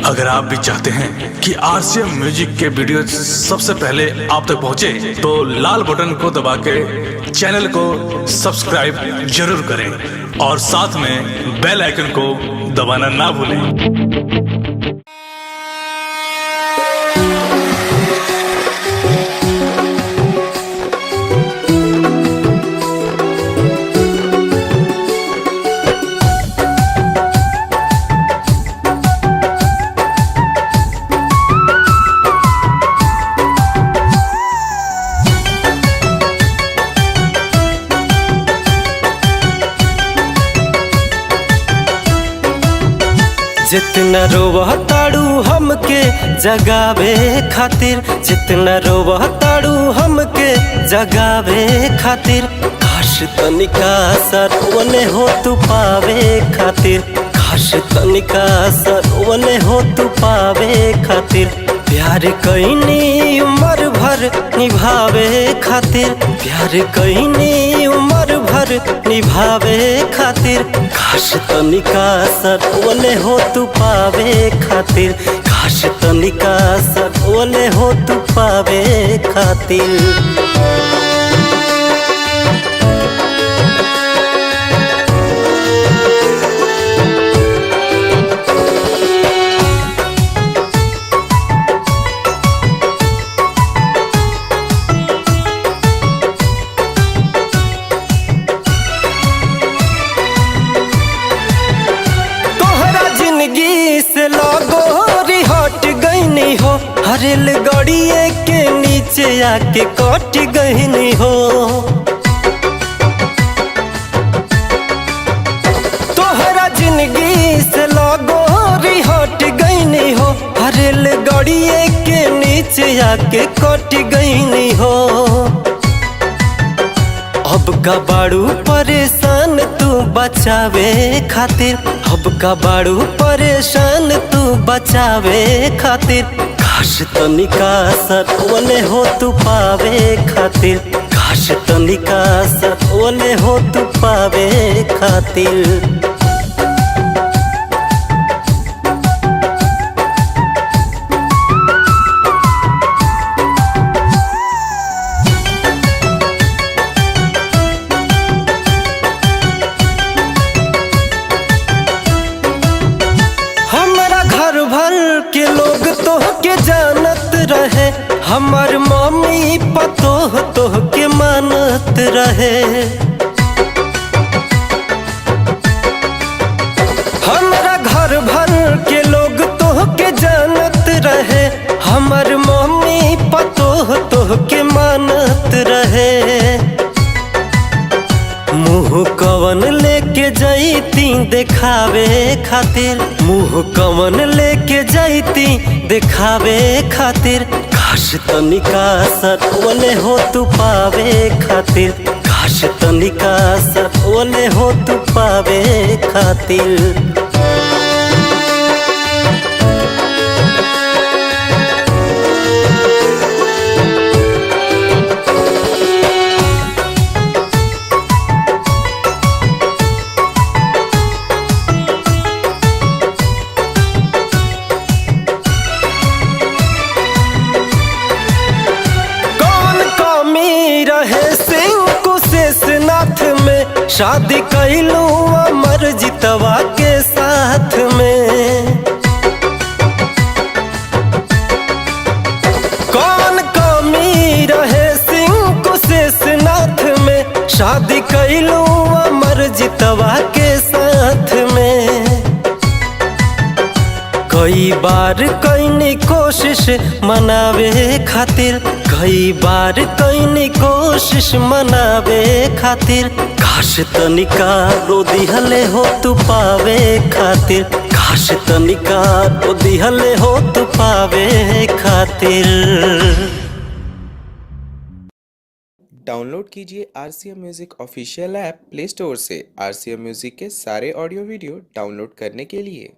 अगर आप भी चाहते हैं कि आरसीएम म्यूजिक के वीडियो सबसे पहले आप तक पहुंचे, तो लाल बटन को दबा के चैनल को सब्सक्राइब जरूर करें और साथ में बेल आइकन को दबाना ना भूलें। जितना रोवह ताड़ू हमके जगावे खातिर, जितना रोवह ताड़ू हमके जगावे खातिर, काश तनिका सरवने हो तू पावे खातिर, काश तनिका सरवने हो तू पावे खातिर। प्यार कईनी उम्र भर निभावे खातिर, प्यार कईनी उम्र भर निभावे खातिर, काश तनिका सरवने हो तू पावे खातिर, काश तनिका सरवने हो तू पावे खातिर। रेल गाड़िए के नीचे आके कट गईनी हो, तोहरा जिंदगी से लगोरी हट गईनी हो, रेल गाड़िए के नीचे आके कट गईनी हो। अब का बाड़ू परेशान तू बचावे खातिर, अब का बाड़ू परेशान तू बचावे खातिर, काश तनिका सरवने हो तू पावे खातिर, काश तनिका सरवने हो तू पावे खातिर। के लोग तोह के जानत रहे, हमार मम्मी पतोह तोह के मानत रहे, हमारा घर भर के लोग तोह के जानत रहे, हमार मम्मी पतोह तोह के मानत रहे। मुँह कवन लेके जैती देखावे खातिर, मुँह कवन लेके जैती देखावे खातिर, काश तनिका सरवने हो तू पावे खातिर, काश तनिका सरवने हो तू पावे खातिर। शादी कैलू अमर जितवा के साथ में, कौन कमी रहे सिंह कुशेषनाथ में, शादी कैलू अमर जितवा के साथ में। कई बार कईनी कोशिश मनावे खातिर, कई बार कईनी कोशिश मनावे खातिर, काश तनिका रो दिहले हो तू पावे खातिर, काश तनिका रो दिहले हो तू पावे खातिर। डाउनलोड कीजिए RCM music official app play store से आरसीएम म्यूजिक के सारे ऑडियो वीडियो डाउनलोड करने के लिए।